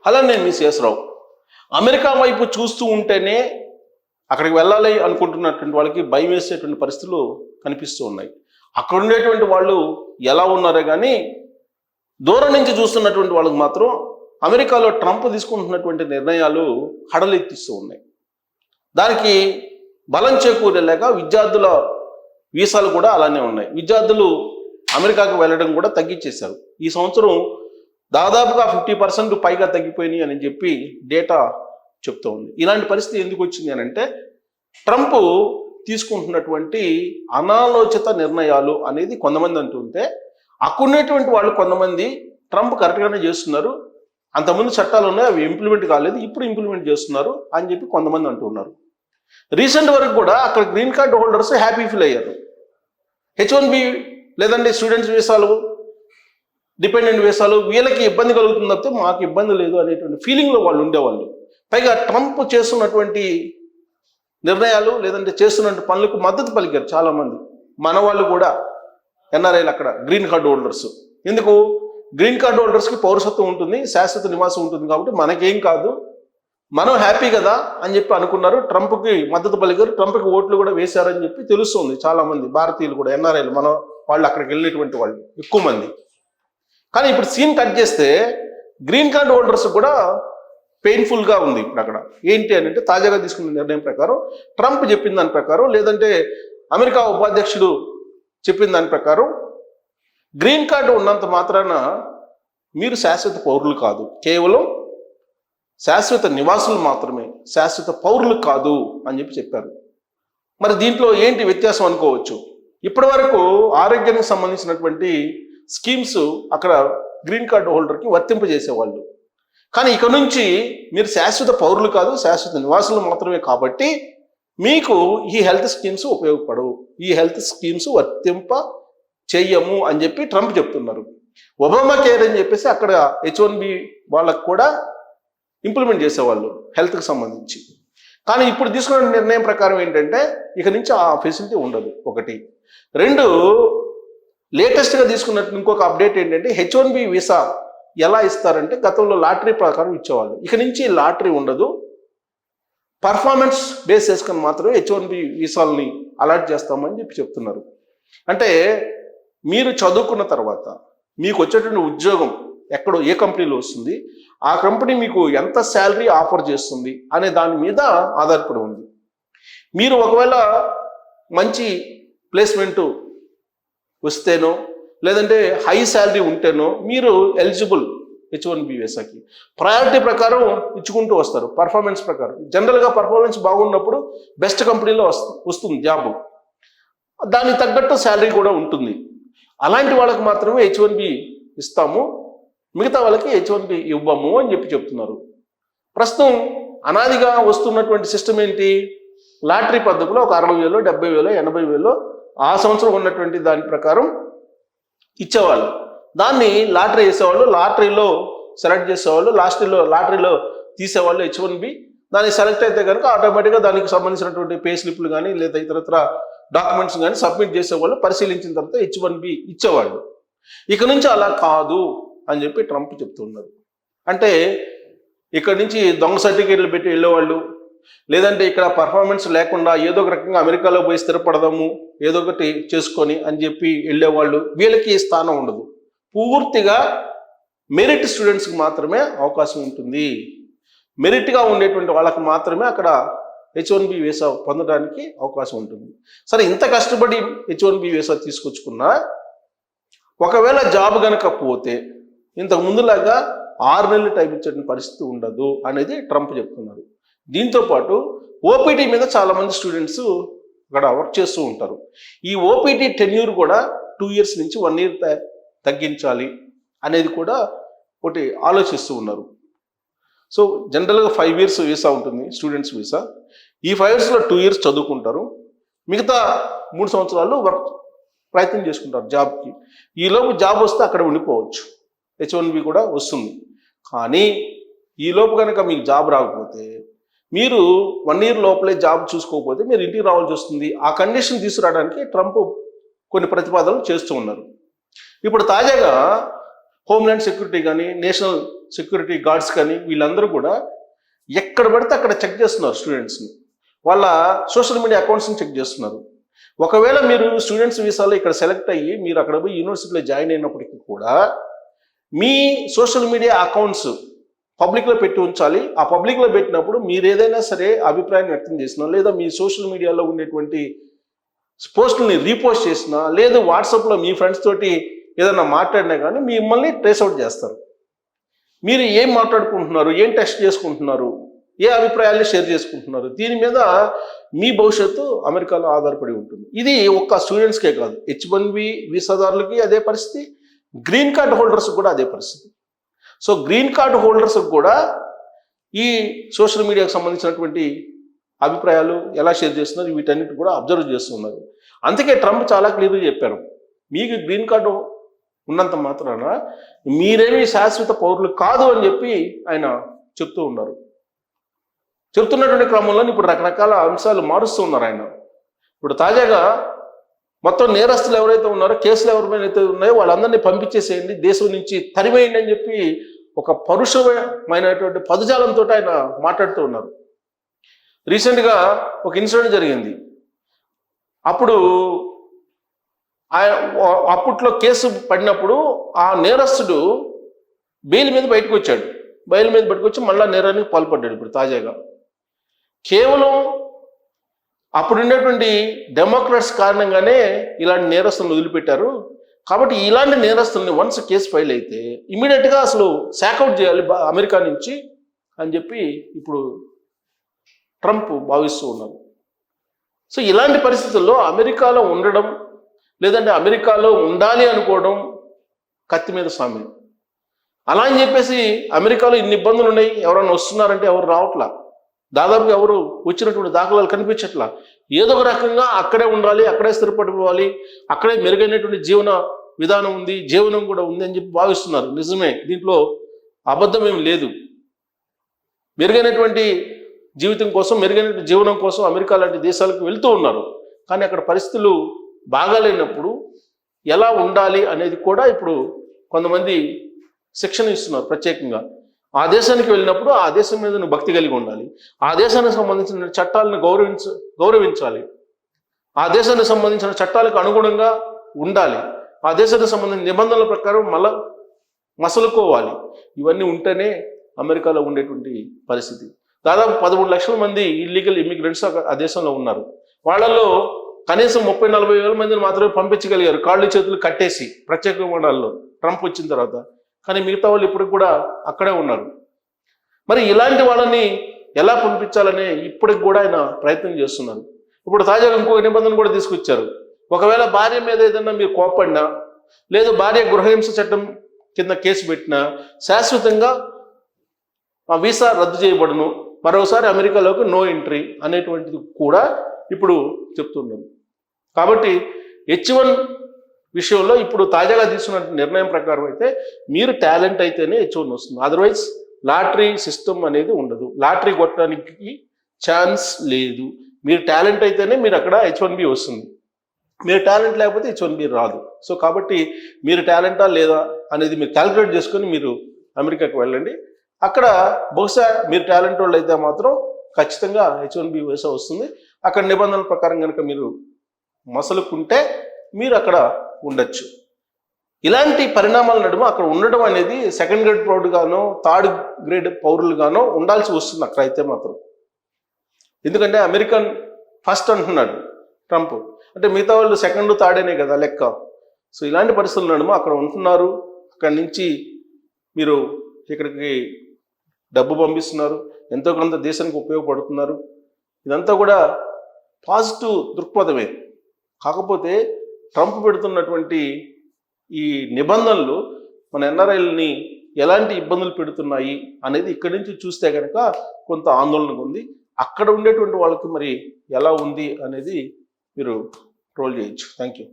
అలా నేను మీ శేషరావు. అమెరికా వైపు చూస్తూ ఉంటేనే అక్కడికి వెళ్ళాలి అనుకుంటున్నటువంటి వాళ్ళకి భయం వేసేటువంటి పరిస్థితులు కనిపిస్తూ ఉన్నాయి. అక్కడ ఉండేటువంటి వాళ్ళు ఎలా ఉన్నారో కానీ దూరం నుంచి చూస్తున్నటువంటి వాళ్ళకి మాత్రం అమెరికాలో ట్రంప్ తీసుకుంటున్నటువంటి నిర్ణయాలు హడలెత్తిస్తూ ఉన్నాయి. దానికి బలం చేకూరేలాగా విద్యార్థుల వీసాలు కూడా అలానే ఉన్నాయి. విద్యార్థులు అమెరికాకు వెళ్ళడం కూడా తగ్గించేశారు. ఈ సంవత్సరం దాదాపుగా 50% పైగా తగ్గిపోయినాయి అని చెప్పి డేటా చెప్తూ ఉంది. ఇలాంటి పరిస్థితి ఎందుకు వచ్చింది అని అంటే ట్రంప్ తీసుకుంటున్నటువంటి అనాలోచిత నిర్ణయాలు అనేది కొంతమంది అంటుంటే అక్కడున్నటువంటి వాళ్ళు కొంతమంది ట్రంప్ కరెక్ట్గానే చేస్తున్నారు, అంతకుముందు చట్టాలు ఉన్నాయి అవి ఇంప్లిమెంట్ కాలేదు, ఇప్పుడు ఇంప్లిమెంట్ చేస్తున్నారు అని చెప్పి కొంతమంది అంటున్నారు. రీసెంట్ వరకు కూడా అక్కడ green card holders happy feel అయ్యారు. H1B లేదంటే స్టూడెంట్స్ వీసాలు, డిపెండెంట్ వీసాలు వీళ్ళకి ఇబ్బంది కలుగుతుంది తప్పితే మాకు ఇబ్బంది లేదు అనేటువంటి ఫీలింగ్లో వాళ్ళు ఉండేవాళ్ళు. పైగా ట్రంప్ చేస్తున్నటువంటి నిర్ణయాలు లేదంటే చేస్తున్న పనులకు మద్దతు పలికారు చాలామంది. మన వాళ్ళు కూడా ఎన్ఆర్ఐలు అక్కడ గ్రీన్ కార్డ్ హోల్డర్స్. ఎందుకు? గ్రీన్ కార్డ్ హోల్డర్స్కి పౌరసత్వం ఉంటుంది, శాశ్వత నివాసం ఉంటుంది కాబట్టి మనకేం కాదు, మనం హ్యాపీ కదా అని చెప్పి అనుకున్నారు. ట్రంప్కి మద్దతు పలికారు, ట్రంప్కి ఓట్లు కూడా వేశారని చెప్పి తెలుస్తుంది. చాలామంది భారతీయులు కూడా ఎన్ఆర్ఐలు మన వాళ్ళు అక్కడికి వెళ్ళినటువంటి వాళ్ళు ఎక్కువ మంది. కానీ ఇప్పుడు సీన్ కట్ చేస్తే గ్రీన్ కార్డ్ హోల్డర్స్ కూడా పెయిన్ఫుల్గా ఉంది. ఇప్పుడు అక్కడ ఏంటి అని అంటే తాజాగా తీసుకున్న నిర్ణయం ప్రకారం, ట్రంప్ చెప్పిన దాని ప్రకారం లేదంటే అమెరికా ఉపాధ్యక్షుడు చెప్పిన దాని ప్రకారం గ్రీన్ కార్డు ఉన్నంత మాత్రాన మీరు శాశ్వత పౌరులు కాదు, కేవలం శాశ్వత నివాసులు మాత్రమే, శాశ్వత పౌరులు కాదు అని చెప్పి చెప్పారు. మరి దీంట్లో ఏంటి వ్యత్యాసం అనుకోవచ్చు. ఇప్పటి వరకు ఆరోగ్యానికి సంబంధించినటువంటి స్కీమ్స్ అక్కడ గ్రీన్ కార్డు హోల్డర్కి వర్తింపజేసేవాళ్ళు. కానీ ఇక నుంచి మీరు శాశ్వత పౌరులు కాదు, శాశ్వత నివాసులు మాత్రమే కాబట్టి మీకు ఈ హెల్త్ స్కీమ్స్ ఉపయోగపడవు, ఈ హెల్త్ స్కీమ్స్ వర్తింప చెయ్యము అని చెప్పి ట్రంప్ చెప్తున్నారు. ఒబామా కేర్ అని చెప్పేసి అక్కడ H1B వాళ్ళకు కూడా ఇంప్లిమెంట్ చేసేవాళ్ళు హెల్త్కి సంబంధించి. కానీ ఇప్పుడు తీసుకున్న నిర్ణయం ప్రకారం ఏంటంటే ఇక నుంచి ఆ ఫెసిలిటీ ఉండదు. ఒకటి. రెండు, లేటెస్ట్గా తీసుకున్నట్టు ఇంకొక అప్డేట్ ఏంటంటే H1B వీసా ఎలా ఇస్తారంటే గతంలో లాటరీ ప్రకారం ఇచ్చేవాళ్ళు, ఇక నుంచి లాటరీ ఉండదు, పర్ఫార్మెన్స్ బేస్ చేసుకొని మాత్రమే H1B వీసాలని అలాట్ చేస్తామని చెప్పి చెప్తున్నారు. అంటే మీరు చదువుకున్న తర్వాత మీకు వచ్చేటువంటి ఉద్యోగం ఎక్కడో ఏ కంపెనీలో వస్తుంది, ఆ కంపెనీ మీకు ఎంత శాలరీ ఆఫర్ చేస్తుంది అనే దాని మీద ఆధారపడి ఉంది. మీరు ఒకవేళ మంచి ప్లేస్మెంటు వస్తేనో లేదంటే హై శాలరీ ఉంటేనో మీరు ఎలిజిబుల్ H1B వీసాకి. ప్రయారిటీ ప్రకారం ఇచ్చుకుంటూ వస్తారు, పర్ఫార్మెన్స్ ప్రకారం. జనరల్గా పర్ఫార్మెన్స్ బాగున్నప్పుడు బెస్ట్ కంపెనీలో వస్తుంది జాబ్, దానికి తగ్గట్టు శాలరీ కూడా ఉంటుంది. అలాంటి వాళ్ళకి మాత్రమే H1B ఇస్తాము, మిగతా వాళ్ళకి H1B ఇవ్వము అని చెప్పి చెప్తున్నారు. ప్రస్తుతం అనాదిగా వస్తున్నటువంటి సిస్టమ్ ఏంటి? లాటరీ పద్ధతిలో ఒక 60,000, 70,000, 80,000 ఆ సంవత్సరం ఉన్నటువంటి దాని ప్రకారం ఇచ్చేవాళ్ళు. దాన్ని లాటరీ వేసేవాళ్ళు, లాటరీలో సెలెక్ట్ చేసేవాళ్ళు, లాటరీలో తీసేవాళ్ళు H1B. దాన్ని సెలెక్ట్ అయితే కనుక ఆటోమేటిక్గా దానికి సంబంధించినటువంటి పే స్లిప్లు కానీ లేదా ఇతరత్ర డాక్యుమెంట్స్ కానీ సబ్మిట్ చేసేవాళ్ళు, పరిశీలించిన తర్వాత H1B ఇచ్చేవాళ్ళు. ఇక నుంచి అలా కాదు అని చెప్పి ట్రంప్ చెప్తున్నారు. అంటే ఇక్కడ నుంచి దొంగ సర్టిఫికేట్లు పెట్టి వెళ్ళేవాళ్ళు, లేదంటే ఇక్కడ పర్ఫార్మెన్స్ లేకుండా ఏదో ఒక రకంగా అమెరికాలో పోయి స్థిరపడదాము ఏదో ఒకటి చేసుకొని అని చెప్పి వెళ్ళేవాళ్ళు, వీళ్ళకి స్థానం ఉండదు. పూర్తిగా మెరిట్ స్టూడెంట్స్కి మాత్రమే అవకాశం ఉంటుంది. మెరిట్గా ఉండేటువంటి వాళ్ళకి మాత్రమే అక్కడ H1B వీసా పొందడానికి అవకాశం ఉంటుంది. సరే, ఇంత కష్టపడి H1B వీసా తీసుకొచ్చుకున్నా ఒకవేళ జాబ్ కనుక పోతే ఇంతకు ముందులాగా 6 నెలలు టైం ఇచ్చే పరిస్థితి ఉండదు అనేది ట్రంప్ చెప్తున్నారు. దీంతోపాటు ఓపీటీ మీద చాలామంది స్టూడెంట్స్ అక్కడ వర్క్ చేస్తూ ఉంటారు. ఈ ఓపీటీ టెన్యూర్ కూడా 2 years నుంచి 1 year తగ్గించాలి అనేది కూడా ఒకటి ఆలోచిస్తూ ఉన్నారు. సో జనరల్గా 5 years వీసా ఉంటుంది స్టూడెంట్స్ వీసా. ఈ 5 yearsలో 2 years చదువుకుంటారు, మిగతా 3 సంవత్సరాలు వర్క్ ప్రయత్నం చేసుకుంటారు జాబ్కి. ఈలోపు జాబ్ వస్తే అక్కడ ఉండిపోవచ్చు, H1B కూడా వస్తుంది. కానీ ఈలోపు కనుక మీకు జాబ్ రాకపోతే, మీరు 1 year లోపలే జాబ్ చూసుకోకపోతే మీరు ఇంటికి రావాల్సి వస్తుంది. ఆ కండిషన్ తీసుకురావడానికి ట్రంప్ కొన్ని ప్రతిపాదనలు చేస్తూ ఉన్నారు. ఇప్పుడు తాజాగా హోమ్ల్యాండ్ సెక్యూరిటీ కానీ, నేషనల్ సెక్యూరిటీ గార్డ్స్ కానీ వీళ్ళందరూ కూడా ఎక్కడ పడితే అక్కడ చెక్ చేస్తున్నారు స్టూడెంట్స్ని. వాళ్ళ సోషల్ మీడియా అకౌంట్స్ని చెక్ చేస్తున్నారు. ఒకవేళ మీరు స్టూడెంట్స్ వీసాలో ఇక్కడ సెలెక్ట్ అయ్యి మీరు అక్కడ పోయి యూనివర్సిటీలో జాయిన్ అయినప్పటికీ కూడా మీ సోషల్ మీడియా అకౌంట్స్ పబ్లిక్లో పెట్టి ఉంచాలి. ఆ పబ్లిక్లో పెట్టినప్పుడు మీరు ఏదైనా సరే అభిప్రాయం వ్యక్తం చేసినా, లేదా మీ సోషల్ మీడియాలో ఉండేటువంటి పోస్టుల్ని రీపోస్ట్ చేసినా, లేదు వాట్సాప్లో మీ ఫ్రెండ్స్ తోటి ఏదైనా మాట్లాడినా కానీ మిమ్మల్ని ట్రేస్ అవుట్ చేస్తారు. మీరు ఏం మాట్లాడుకుంటున్నారు, ఏం టెస్ట్ చేసుకుంటున్నారు, ఏ అభిప్రాయాల్ని షేర్ చేసుకుంటున్నారు, దీని మీద మీ భవిష్యత్తు అమెరికాలో ఆధారపడి ఉంటుంది. ఇది ఒక్క స్టూడెంట్స్కే కాదు, H1B వీసాదారులకి అదే పరిస్థితి, గ్రీన్ కార్డ్ హోల్డర్స్కి కూడా అదే పరిస్థితి. సో గ్రీన్ కార్డ్ హోల్డర్స్కి కూడా ఈ సోషల్ మీడియాకు సంబంధించినటువంటి అభిప్రాయాలు ఎలా షేర్ చేస్తున్నారు వీటన్నిటి కూడా అబ్జర్వ్ చేస్తున్నారు. అందుకే ట్రంప్ చాలా క్లియర్గా చెప్పారు, మీకు గ్రీన్ కార్డు ఉన్నంత మాత్రాన మీరేమీ శాశ్వత పౌరులు కాదు అని చెప్పి ఆయన చెప్తూ ఉన్నారు. చెప్తున్నటువంటి క్రమంలో ఇప్పుడు రకరకాల అంశాలు మారుస్తూ ఉన్నారు ఆయన. ఇప్పుడు తాజాగా మొత్తం నేరస్తులు ఎవరైతే ఉన్నారో, కేసులు ఎవరైతే ఉన్నాయో వాళ్ళందరినీ పంపించేసేయండి, దేశం నుంచి తరివేయండి అని చెప్పి ఒక పరుషమైనటువంటి పదజాలంతో ఆయన మాట్లాడుతూ ఉన్నారు. రీసెంట్గా ఒక ఇన్సిడెంట్ జరిగింది. అప్పట్లో కేసు పడినప్పుడు ఆ నేరస్తుడు బెయిల్ మీద బయటకు వచ్చాడు. బెయిల్ మీద బయటకు వచ్చి మళ్ళా నేరానికి పాల్పడ్డాడు. ఇప్పుడు తాజాగా కేవలం అప్పుడున్నటువంటి డెమోక్రాట్స్ కారణంగానే ఇలాంటి నేరస్తులను వదిలిపెట్టారు. కాబట్టి ఇలాంటి నేరస్తుల్ని వన్స్ కేసు ఫైల్ అయితే ఇమీడియట్గా అసలు శాకౌట్ చేయాలి అమెరికా నుంచి అని చెప్పి ఇప్పుడు ట్రంప్ భావిస్తూ ఉన్నారు. సో ఇలాంటి పరిస్థితుల్లో అమెరికాలో ఉండడం, లేదంటే అమెరికాలో ఉండాలి అనుకోవడం కత్తి మీద సామ్యం. అలా అని చెప్పేసి అమెరికాలో ఇన్ని ఇబ్బందులు ఉన్నాయి, ఎవరైనా వస్తున్నారంటే ఎవరు రావట్లా, దాదాపుగా ఎవరు వచ్చినటువంటి దాఖలాలు కనిపించట్లా. ఏదో ఒక రకంగా అక్కడే ఉండాలి, అక్కడే స్థిరపడిపోవాలి, అక్కడే మెరుగైనటువంటి జీవన విధానం ఉంది, జీవనం కూడా ఉంది అని చెప్పి భావిస్తున్నారు. నిజమే, దీంట్లో అబద్ధం ఏమి లేదు. మెరుగైనటువంటి జీవితం కోసం, మెరుగైన జీవనం కోసం అమెరికా లాంటి దేశాలకు వెళ్తూ ఉన్నారు. కానీ అక్కడ పరిస్థితులు బాగాలేనప్పుడు ఎలా ఉండాలి అనేది కూడా ఇప్పుడు కొంతమంది శిక్షణ ఇస్తున్నారు ప్రత్యేకంగా. ఆ దేశానికి వెళ్ళినప్పుడు ఆ దేశం మీద నువ్వు భక్తి కలిగి ఉండాలి, ఆ దేశానికి సంబంధించిన చట్టాలను గౌరవించాలి, ఆ దేశానికి సంబంధించిన చట్టాలకు అనుగుణంగా ఉండాలి, ఆ దేశానికి సంబంధించిన నిబంధనల ప్రకారం మసలుకోవాలి. ఇవన్నీ ఉంటేనే అమెరికాలో ఉండేటువంటి పరిస్థితి. దాదాపు 13 లక్షల మంది ఇల్లీగల్ ఇమిగ్రెంట్స్ ఆ దేశంలో ఉన్నారు. వాళ్ళల్లో కనీసం 30-40 వేల మందిని మాత్రమే పంపించగలిగారు, కాళ్ళు చేతులు కట్టేసి ప్రత్యేక విమానాల్లో ట్రంప్ వచ్చిన తర్వాత. కానీ మిగతా వాళ్ళు ఇప్పుడు కూడా అక్కడే ఉన్నారు. మరి ఇలాంటి వాళ్ళని ఎలా పంపించాలని ఇప్పటికి కూడా ఆయన ప్రయత్నం చేస్తున్నారు. ఇప్పుడు తాజాగా ఇంకొక నిబంధన కూడా తీసుకొచ్చారు. ఒకవేళ భార్య మీద ఏదైనా మీరు కోప్పడినా, లేదు భార్య గృహహింస చట్టం కింద కేసు పెట్టినా శాశ్వతంగా ఆ వీసా రద్దు చేయబడును, మరోసారి అమెరికాలోకి నో ఎంట్రీ అనేటువంటిది కూడా ఇప్పుడు చెప్తున్నారు. కాబట్టి H1 విషయంలో ఇప్పుడు తాజాగా తీసుకున్న నిర్ణయం ప్రకారం అయితే మీరు టాలెంట్ అయితేనే H1 వస్తుంది, అదర్వైజ్ లాటరీ సిస్టమ్ అనేది ఉండదు, లాటరీ కొట్టడానికి ఛాన్స్ లేదు. మీరు టాలెంట్ అయితేనే మీరు అక్కడ H1B వస్తుంది, మీరు టాలెంట్ లేకపోతే H1B రాదు. సో కాబట్టి మీరు టాలెంటా లేదా అనేది మీరు క్యాలిక్యులేట్ చేసుకొని మీరు అమెరికాకి వెళ్ళండి. అక్కడ బహుశా మీరు టాలెంట్ వాళ్ళు అయితే మాత్రం ఖచ్చితంగా H1B వీసా వస్తుంది. అక్కడ నిబంధనల ప్రకారం కనుక మీరు మసలుకుంటే మీరు అక్కడ ఉండొచ్చు. ఇలాంటి పరిణామాల నడుమ అక్కడ ఉండడం అనేది సెకండ్ గ్రేడ్ పౌరుడుగానో థర్డ్ గ్రేడ్ పౌరులుగానో ఉండాల్సి వస్తుంది అక్కడ అయితే మాత్రం. ఎందుకంటే అమెరికన్ ఫస్ట్ అంటున్నాడు ట్రంప్, అంటే మిగతా వాళ్ళు సెకండ్ థర్డేనే కదా లెక్క. సో ఇలాంటి పరిస్థితుల నడుమ అక్కడ ఉంటున్నారు, అక్కడి నుంచి మీరు ఇక్కడికి డబ్బు పంపిస్తున్నారు, ఎంతో కొంత దేశానికి ఉపయోగపడుతున్నారు. ఇదంతా కూడా పాజిటివ్ దృక్పథమే. కాకపోతే ట్రంప్ పెడుతున్నటువంటి ఈ నిబంధనలు మన ఎన్ఆర్ఐలని ఎలాంటి ఇబ్బందులు పెడుతున్నాయి అనేది ఇక్కడి నుంచి చూస్తే కనుక కొంత ఆందోళనగా ఉంది. అక్కడ ఉండేటువంటి వాళ్ళకి మరి ఎలా ఉంది అనేది మీరు ట్రోల్ చేయొచ్చు. Thank you.